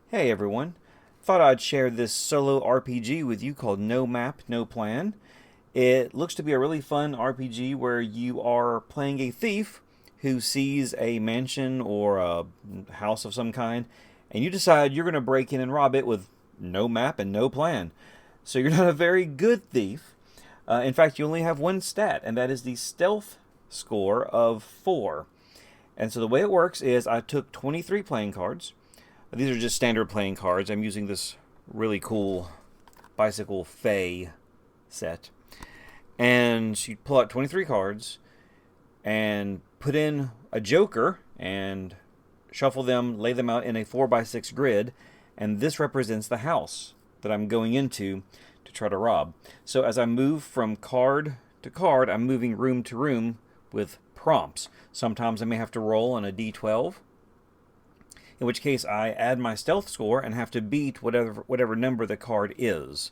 Hey everyone, thought I'd share this solo RPG with you called No Map, No Plan. It looks to be a really fun RPG where you are playing a thief who sees a mansion or a house of some kind, and you decide you're going to break in and rob it with no map and no plan. So you're not a very good thief. In fact, you only have one stat, and that is the stealth score of 4. And so the way it works is I took 23 playing cards. These are just standard playing cards. I'm using this really cool bicycle Fey set. And you pull out 23 cards and put in a joker and shuffle them, lay them out in a 4x6 grid. And this represents the house that I'm going into to try to rob. So as I move from card to card, I'm moving room to room with prompts. Sometimes I may have to roll on a d12. In which case I add my stealth score and have to beat whatever number the card is.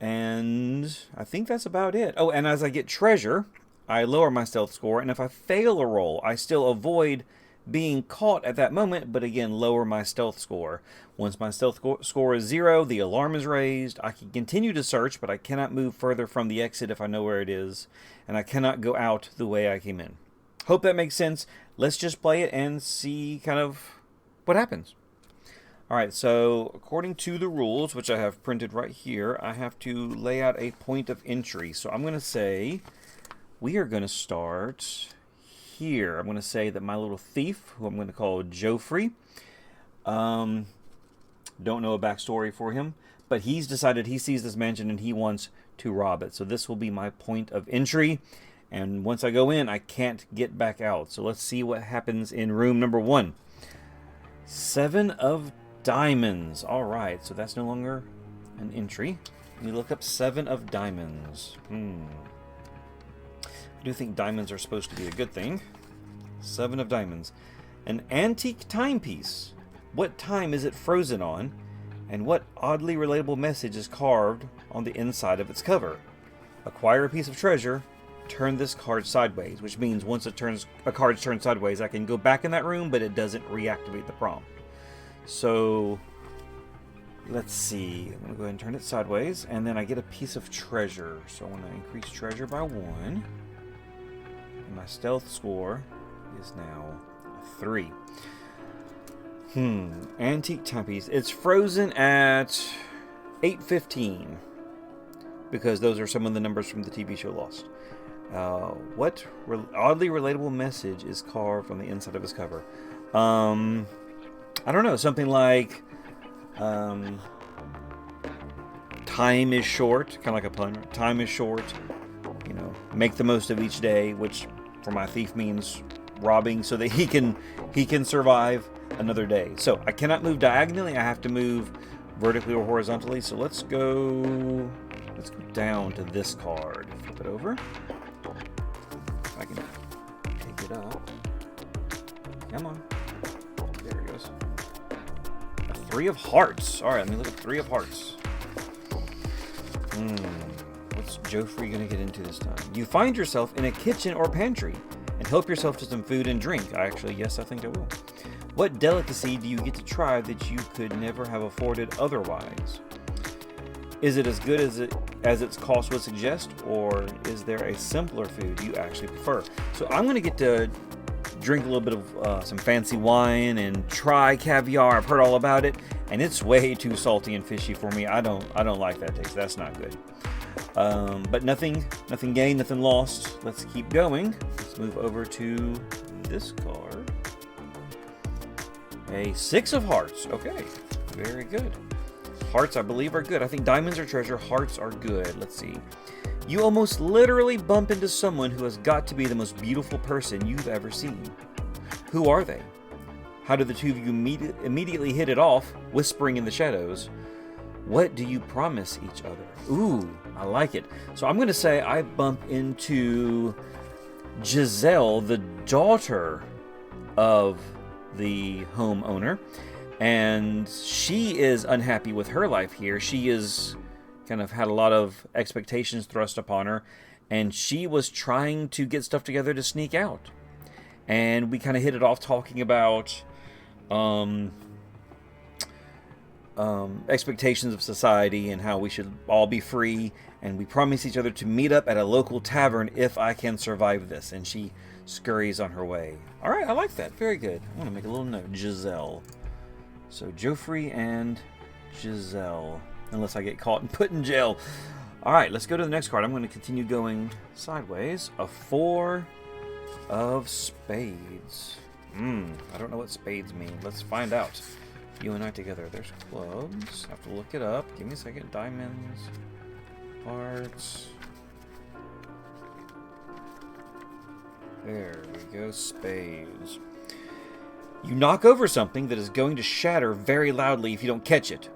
And I think that's about it. Oh, and as I get treasure, I lower my stealth score, and if I fail a roll, I still avoid being caught at that moment, but again, lower my stealth score. Once my stealth score is 0, the alarm is raised. I can continue to search, but I cannot move further from the exit if I know where it is, and I cannot go out the way I came in. Hope that makes sense. Let's just play it and see kind of what happens. Alright, so according to the rules, which I have printed right here, I have to lay out a point of entry. So I'm going to say we are going to start here. I'm going to say that my little thief, who I'm going to call Joffrey, don't know a backstory for him, but he's decided he sees this mansion and he wants to rob it. So this will be my point of entry. And once I go in, I can't get back out. So let's see what happens in room number 1. 7 of diamonds. Alright, so that's no longer an entry. You look up 7 of diamonds. I do think diamonds are supposed to be a good thing. 7 of diamonds. An antique timepiece. What time is it frozen on? And what oddly relatable message is carved on the inside of its cover? Acquire a piece of treasure. Turn this card sideways, which means once a card's turned sideways, I can go back in that room, but it doesn't reactivate the prompt. So let's see. I'm going to go ahead and turn it sideways, and then I get a piece of treasure. So I want to increase treasure by 1. And my stealth score is now 3. Antique timepiece. It's frozen at 8:15 because those are some of the numbers from the TV show Lost. What oddly relatable message is carved on the inside of his cover? I don't know. Something like time is short, kind of like a pun. Time is short. You know, make the most of each day, which for my thief means robbing so that he can survive another day. So I cannot move diagonally. I have to move vertically or horizontally. So let's go down to this card. Flip it over. I can take it up. Come on. There it goes. A 3 of hearts. Alright, let me look at 3 of hearts. What's Joffrey going to get into this time? You find yourself in a kitchen or pantry and help yourself to some food and drink. Yes, I think I will. What delicacy do you get to try that you could never have afforded otherwise? Is it as good as its cost would suggest, or is there a simpler food you actually prefer? So I'm going to get to drink a little bit of some fancy wine and try caviar. I've heard all about it, and it's way too salty and fishy for me. I don't like that taste. That's not good. But nothing gained, nothing lost. Let's keep going. Let's move over to this card. A 6 of hearts. Okay, very good. Hearts, I believe, are good. I think diamonds are treasure. Hearts are good. Let's see. You almost literally bump into someone who has got to be the most beautiful person you've ever seen. Who are they? How do the two of you immediately hit it off, whispering in the shadows? What do you promise each other? Ooh, I like it. So I'm going to say I bump into Giselle, the daughter of the homeowner. And she is unhappy with her life here. She is kind of had a lot of expectations thrust upon her. And she was trying to get stuff together to sneak out. And we kind of hit it off talking about expectations of society and how we should all be free, and we promise each other to meet up at a local tavern if I can survive this. And she scurries on her way. All right, I like that. Very good. I want to make a little note. Giselle. So Joffrey and Giselle. Unless I get caught and put in jail. All right, let's go to the next card. I'm going to continue going sideways. A 4 of spades. I don't know what spades mean. Let's find out. You and I together. There's clubs. I have to look it up. Give me a second. Diamonds. Hearts. There we go. Spades. You knock over something that is going to shatter very loudly if you don't catch it.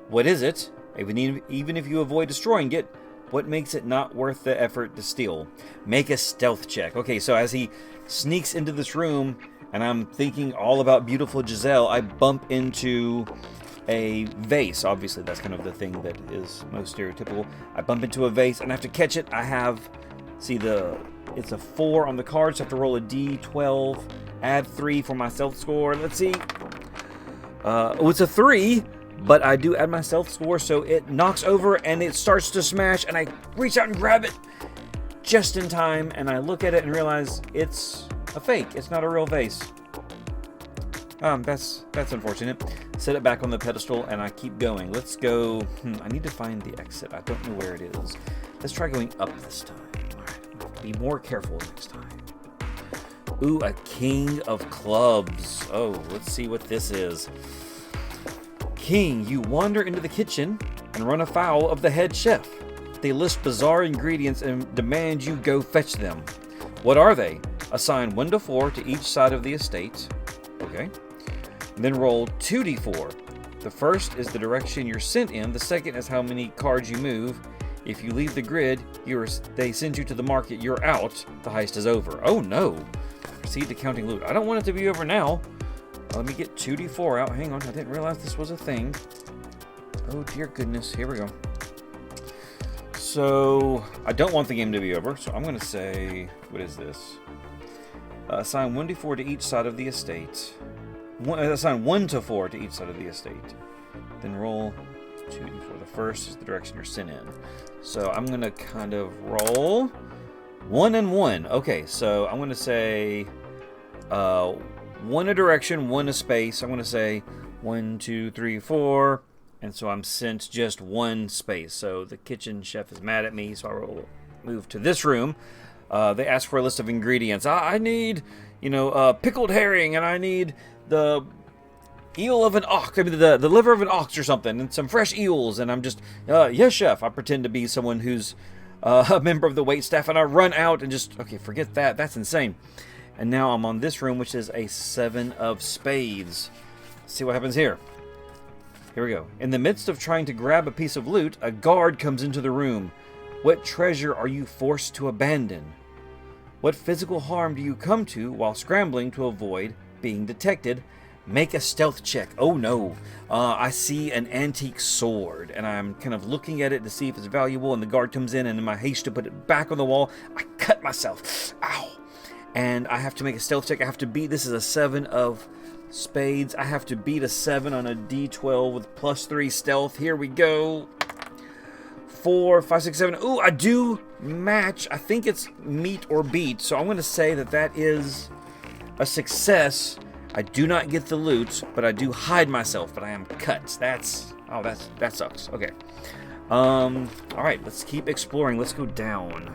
What is it? Even if you avoid destroying it, what makes it not worth the effort to steal? Make a stealth check. Okay, so as he sneaks into this room, and I'm thinking all about beautiful Giselle, I bump into a vase. Obviously, that's kind of the thing that is most stereotypical. I bump into a vase, and I have to catch it. I have, it's a 4 on the card, so I have to roll a d12, add 3 for my stealth score. Let's see. Oh, it's a 3. But I do add my stealth score, so it knocks over and it starts to smash, and I reach out and grab it just in time, and I look at it and realize it's a fake. It's not a real vase. That's unfortunate. Set it back on the pedestal, and I keep going. Let's go. I need to find the exit. I don't know where it is. Let's try going up this time. All right, be more careful next time. Ooh, a king of clubs. Oh, let's see what this is. King, you wander into the kitchen and run afoul of the head chef. They list bizarre ingredients and demand you go fetch them. What are they? Assign 1 to 4 to each side of the estate. Okay. And then roll 2d4. The first is the direction you're sent in. The second is how many cards you move. If you leave the grid, they send you to the market. You're out. The heist is over. Oh no. Proceed to counting loot. I don't want it to be over now. Let me get 2d4 out. Hang on, I didn't realize this was a thing. Oh dear goodness, here we go. So, I don't want the game to be over, so I'm going to say, what is this? Assign 1d4 to each side of the estate. Assign 1 to 4 to each side of the estate. Then roll 2d4. The first is the direction you're sent in. So, I'm going to kind of roll 1 and 1. Okay, so I'm going to say... 1 a direction, 1 a space. I'm going to say 1, 2, 3, 4. And so I'm sent just 1 space. So the kitchen chef is mad at me, so I will move to this room. They ask for a list of ingredients. I need, pickled herring, and I need the eel of an ox, maybe the liver of an ox or something, and some fresh eels. And I'm just, yes, chef. I pretend to be someone who's a member of the waitstaff, and I run out and just, okay, forget that. That's insane. And now I'm on this room, which is a 7 of spades. Let's see what happens here. Here we go. In the midst of trying to grab a piece of loot, a guard comes into the room. What treasure are you forced to abandon? What physical harm do you come to while scrambling to avoid being detected? Make a stealth check. Oh no. I see an antique sword, and I'm kind of looking at it to see if it's valuable, and the guard comes in, and in my haste to put it back on the wall, I cut myself. Ow. And I have to make a stealth check. I have to beat, this is a 7 of spades. I have to beat a 7 on a d12 with +3 stealth. Here we go. 4, 5, 6, 7. Ooh, I do match. I think it's meet or beat. So I'm going to say that is a success. I do not get the loot, but I do hide myself, but I am cut. That sucks. Okay. All right, let's keep exploring. Let's go down.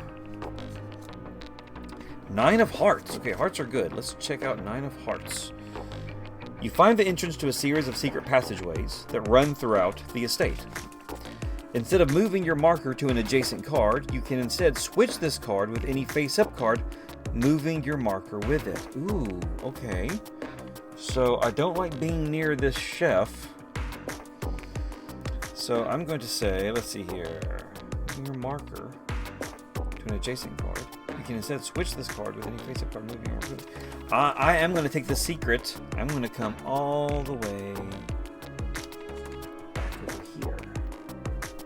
9 of hearts. Okay, hearts are good. Let's check out 9 of hearts. You find the entrance to a series of secret passageways that run throughout the estate. Instead of moving your marker to an adjacent card, you can instead switch this card with any face-up card, moving your marker with it. Ooh, okay. So I don't like being near this chef. So I'm going to say, let's see here, moving your marker to an adjacent card. You can instead switch this card with any face-up card, moving your marker with it. I am going to take the secret. I'm going to come all the way back over here.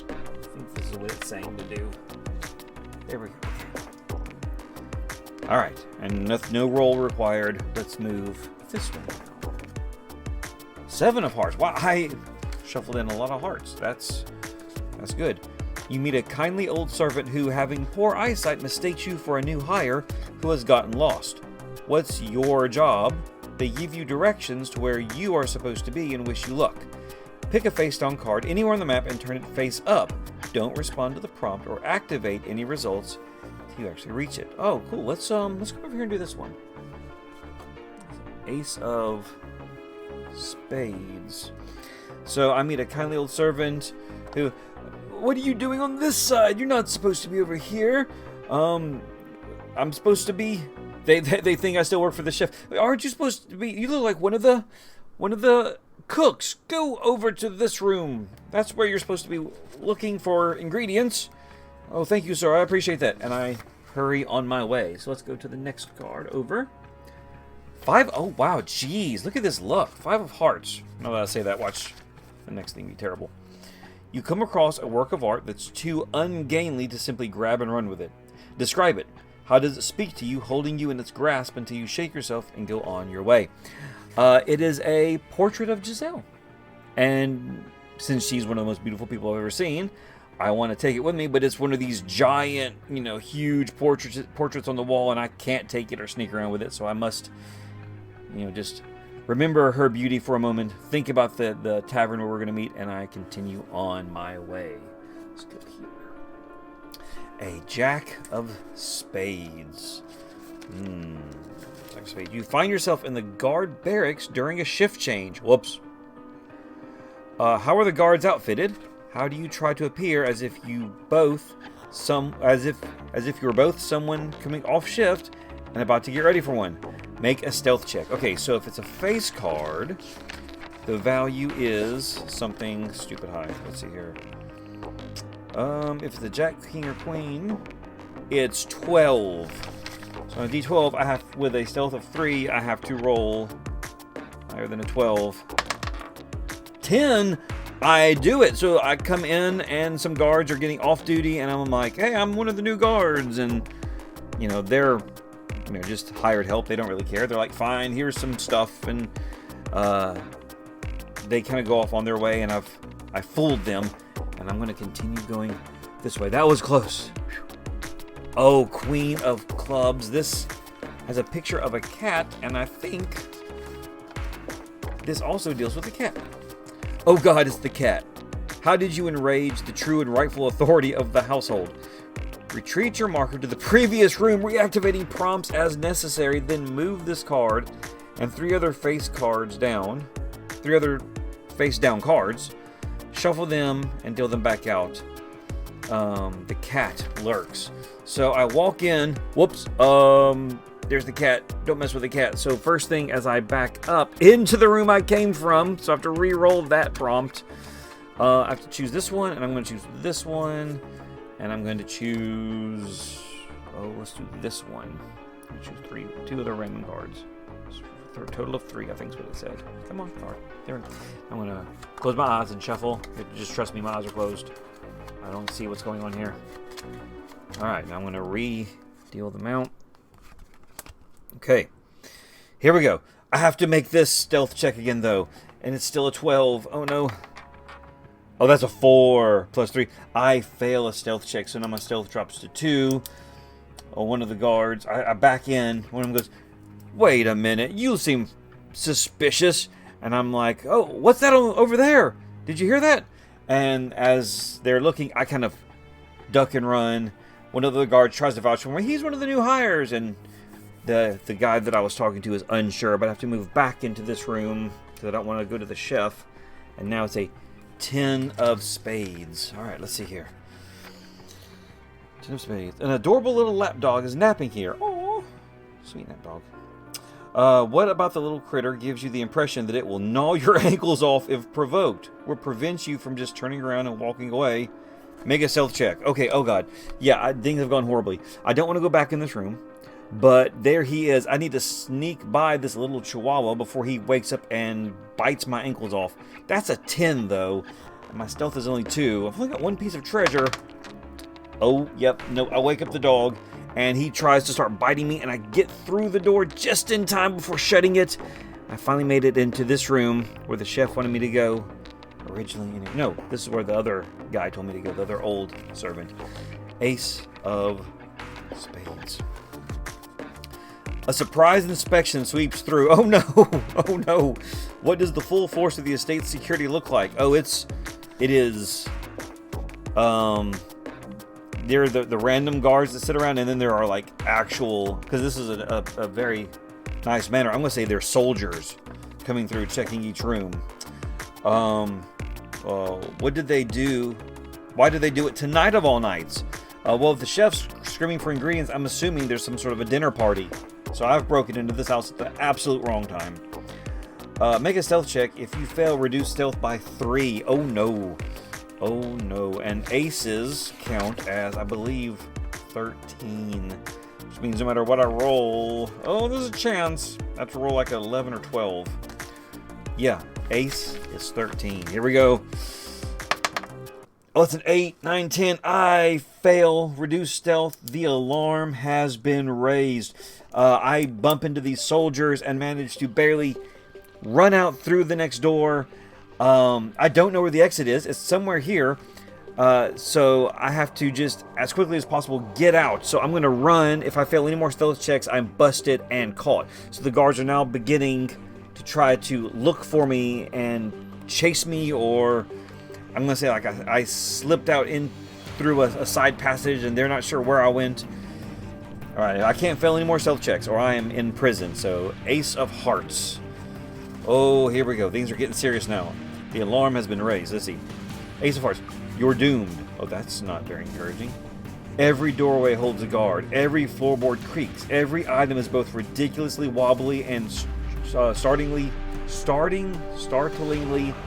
I think this is what it's saying to do. There we go. All right, and no roll required. Let's move this one now. 7 of hearts. Wow, shuffled in a lot of hearts. That's good. You meet a kindly old servant who, having poor eyesight, mistakes you for a new hire who has gotten lost. What's your job? They give you directions to where you are supposed to be and wish you luck. Pick a face-down card anywhere on the map and turn it face up. Don't respond to the prompt or activate any results till you actually reach it. Oh, cool. Let's go over here and do this one. Ace of Spades. So I meet a kindly old servant who... What are you doing on this side? You're not supposed to be over here. I'm supposed to be... They think I still work for the chef. Aren't you supposed to be... You look like one of the cooks. Go over to this room. That's where you're supposed to be looking for ingredients. Oh, thank you, sir. I appreciate that. And I hurry on my way. So let's go to the next card. Over. 5. Oh, wow. Jeez. Look at this luck. 5 of hearts. Now that I say that, watch the next thing be terrible. You come across a work of art that's too ungainly to simply grab and run with it. Describe it. How does it speak to you, holding you in its grasp until you shake yourself and go on your way? It is a portrait of Giselle. And since she's one of the most beautiful people I've ever seen, I want to take it with me, but it's one of these giant, huge portraits on the wall, and I can't take it or sneak around with it, so I must, just remember her beauty for a moment, think about the tavern where we're going to meet, and I continue on my way. Let's go here. A Jack of Spades. Jack of Spades. You find yourself in the guard barracks during a shift change. Whoops. How are the guards outfitted? How do you try to appear as if you both as if you were both someone coming off shift and about to get ready for one? Make a stealth check. Okay, so if it's a face card, the value is something stupid high. Let's see here. If it's a Jack, King, or Queen, it's 12. So on a D12, I have, with a stealth of 3, I have to roll higher than a 12. 10. I do it. So I come in and some guards are getting off duty, and I'm like, hey, I'm one of the new guards, and they're just hired help. They don't really care. They're like, fine, here's some stuff, and they kind of go off on their way, and I fooled them, and I'm going to continue going this way. That was close. Oh, Queen of Clubs. This has a picture of a cat, and I think this also deals with the cat. Oh God, it's the cat. How did you enrage the true and rightful authority of the household? Retreat your marker to the previous room, reactivating prompts as necessary, then move this card and 3 other face down cards, shuffle them and deal them back out. The cat lurks. So I walk in, whoops, there's the cat. Don't mess with the cat. So first thing, as I back up into the room I came from, so I have to re-roll that prompt. I have to choose this one, and I'm going to choose this one, and I'm going to choose... Oh, let's do this one. I'm going to choose 2 other random cards. For a total of 3, I think is what it said. Come on, card. There. I'm going to close my eyes and shuffle. Just trust me, my eyes are closed. I don't see what's going on here. Alright, now I'm going to re-deal them out. Okay, here we go. I have to make this stealth check again, though, and it's still a 12. Oh, no. Oh, that's a 4 plus 3. I fail a stealth check, so now my stealth drops to 2. Oh, one of the guards, I back in. One of them goes, wait a minute, you seem suspicious. And I'm like, oh, what's that over there? Did you hear that? And as they're looking, I kind of duck and run. One of the guards tries to vouch for me. He's one of the new hires, and the guy that I was talking to is unsure, but I have to move back into this room because I don't want to go to the chef. And now it's a 10 of spades. All right, let's see here. 10 of spades. An adorable little lapdog is napping here. Oh, sweet nap dog. What about the little critter gives you the impression that it will gnaw your ankles off if provoked, or prevents you from just turning around and walking away? Make a stealth check. Okay, oh God. Yeah, things have gone horribly. I don't want to go back in this room. But there he is. I need to sneak by this little chihuahua before he wakes up and bites my ankles off. That's a 10, though. My stealth is only 2. I've only got 1 piece of treasure. Oh, yep. No, I wake up the dog, and he tries to start biting me, and I get through the door just in time before shutting it. I finally made it into this room where the chef wanted me to go. Originally, no, this is where the other guy told me to go, the other old servant. Ace of spades. A surprise inspection sweeps through. Oh no! Oh no! What does the full force of the estate's security look like? Oh, it is. There are the random guards that sit around, and then there are like actual, because this is a very nice manor. I'm gonna say they're soldiers coming through, checking each room. What did they do? Why did they do it tonight of all nights? Well, if the chef's screaming for ingredients, I'm assuming there's some sort of a dinner party. So I've broken into this house at the absolute wrong time. Make a stealth check. If you fail, reduce stealth by 3. Oh no. Oh no. And aces count as, I believe, 13. Which means no matter what I roll... Oh, there's a chance. I have to roll like an 11 or 12. Yeah, ace is 13. Here we go. Oh, it's an 8, 9, 10. I fail. Reduce stealth. The alarm has been raised. I bump into these soldiers and manage to barely run out through the next door. I don't know where the exit is. It's somewhere here. So I have to just, as quickly as possible, get out. So I'm going to run. If I fail any more stealth checks, I'm busted and caught. So the guards are now beginning to try to look for me and chase me, or I'm going to say like I slipped out in through a side passage and they're not sure where I went. All right, I can't fail any more stealth checks or I am in prison. So Ace of Hearts. Oh, here we go. Things are getting serious now. The alarm has been raised. Let's see. Ace of Hearts. You're doomed. Oh, that's not very encouraging. Every doorway holds a guard. Every floorboard creaks. Every item is both ridiculously wobbly and startlingly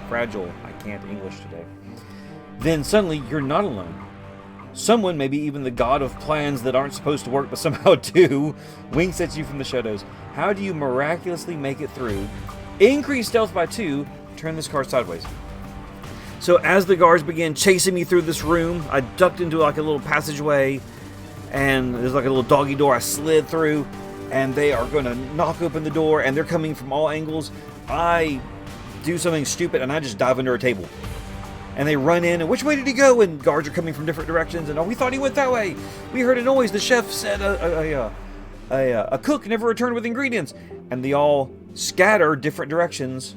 fragile. I can't English today. Then suddenly, you're not alone. Someone, maybe even the god of plans that aren't supposed to work but somehow do, winks at you from the shadows. How do you miraculously make it through? Increase stealth by 2. Turn this card sideways. So as the guards began chasing me through this room, I ducked into like a little passageway, and there's like a little doggy door I slid through, and they are going to knock open the door, and they're coming from all angles. I do something stupid, and I just dive under a table. And they run in, and which way did he go? And guards are coming from different directions, and oh, we thought he went that way. We heard a noise. The chef said a cook never returned with ingredients. And they all scatter different directions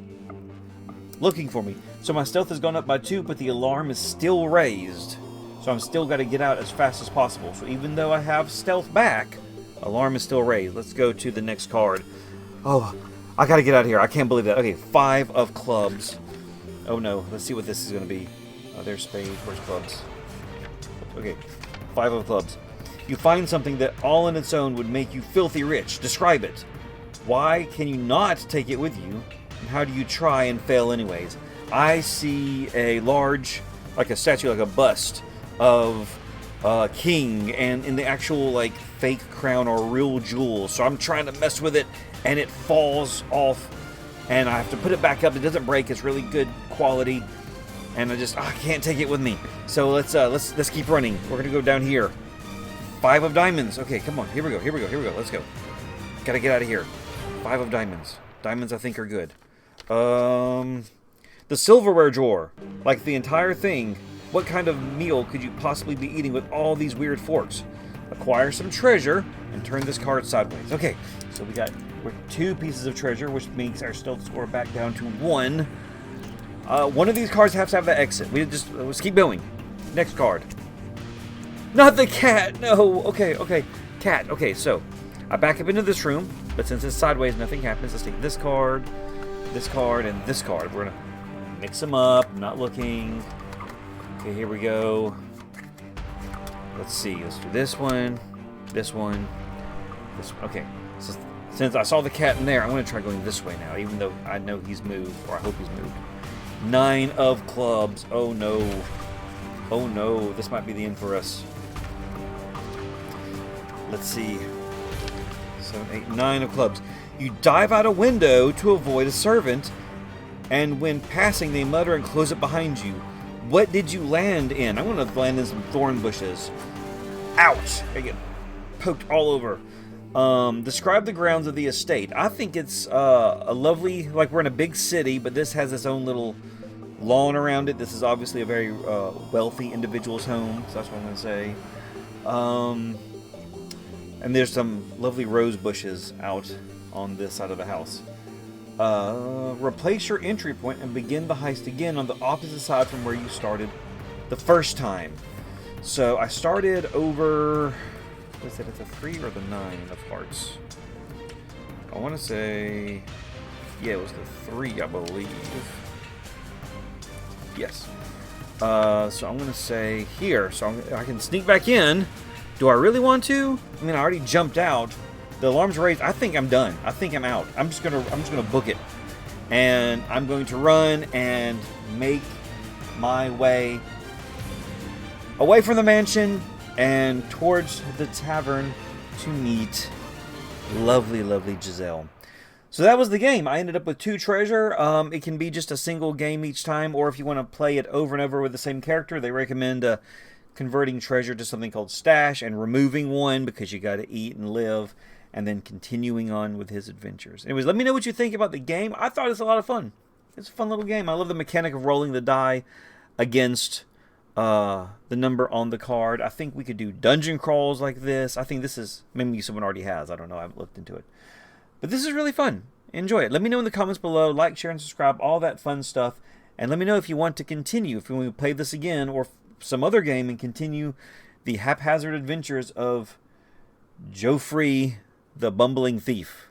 looking for me. So my stealth has gone up by 2, but the alarm is still raised. So I'm still got to get out as fast as possible. So even though I have stealth back, alarm is still raised. Let's go to the next card. Oh, I got to get out of here. I can't believe that. Okay, 5 of clubs. Oh no, let's see what this is going to be. Oh, there's spades. Where's clubs? Okay, 5 of clubs. You find something that all on its own would make you filthy rich. Describe it. Why can you not take it with you? And how do you try and fail anyways? I see a large, like a statue, like a bust of king, and in the actual like fake crown or real jewels. So I'm trying to mess with it, and it falls off, and I have to put it back up. It doesn't break. It's really good quality, and I can't take it with me. So let's keep running. We're gonna go down here. 5 of diamonds. Okay, come on. Here we go. Let's go. Gotta get out of here. 5 of diamonds. Diamonds I think are good. The silverware drawer. Like the entire thing. What kind of meal could you possibly be eating with all these weird forks? Acquire some treasure and turn this card sideways. Okay, so we're 2 pieces of treasure, which makes our stealth score back down to 1. One of these cards has to have the exit. Let's keep going. Next card. Not the cat. No. Okay. Cat. Okay, so I back up into this room, but since it's sideways, nothing happens. Let's take this card, and this card. We're gonna mix them up. I'm not looking. Okay, here we go. Let's see. Let's do this one, this one, this one. Okay. So since I saw the cat in there, I'm gonna try going this way now, even though I know he's moved, or I hope he's moved. 9 of clubs. Oh no. Oh no. This might be the end for us. Let's see. 7, 8, 9 of clubs. You dive out a window to avoid a servant, and when passing, they mutter and close it behind you. What did you land in? I'm going to land in some thorn bushes. Ouch! I get poked all over. Describe the grounds of the estate. I think it's a lovely, like we're in a big city, but this has its own little lawn around it. This is obviously a very wealthy individual's home, so that's what I'm going to say. And there's some lovely rose bushes out on this side of the house. Replace your entry point and begin the heist again on the opposite side from where you started the first time. So I started over... Was it at the 3 or the 9 of hearts? I want to say... Yeah, it was the 3, I believe. Yes. So I'm going to say here. So I can sneak back in. Do I really want to? I mean, I already jumped out. The alarm's raised. I think I'm done. I think I'm out. I'm just gonna book it. And I'm going to run and make my way away from the mansion and towards the tavern to meet lovely, lovely Giselle. So that was the game. I ended up with 2 treasure. It can be just a single game each time, or if you want to play it over and over with the same character, they recommend converting treasure to something called stash and removing 1 because you got to eat and live, and then continuing on with his adventures. Anyways, let me know what you think about the game. I thought it's a lot of fun. It's a fun little game. I love the mechanic of rolling the die against the number on the card. I think we could do dungeon crawls like this. I think this is... Maybe someone already has. I don't know. I haven't looked into it. But this is really fun. Enjoy it. Let me know in the comments below. Like, share, and subscribe. All that fun stuff. And let me know if you want to continue. If you want to play this again or some other game and continue the haphazard adventures of Geoffrey the Bumbling Thief.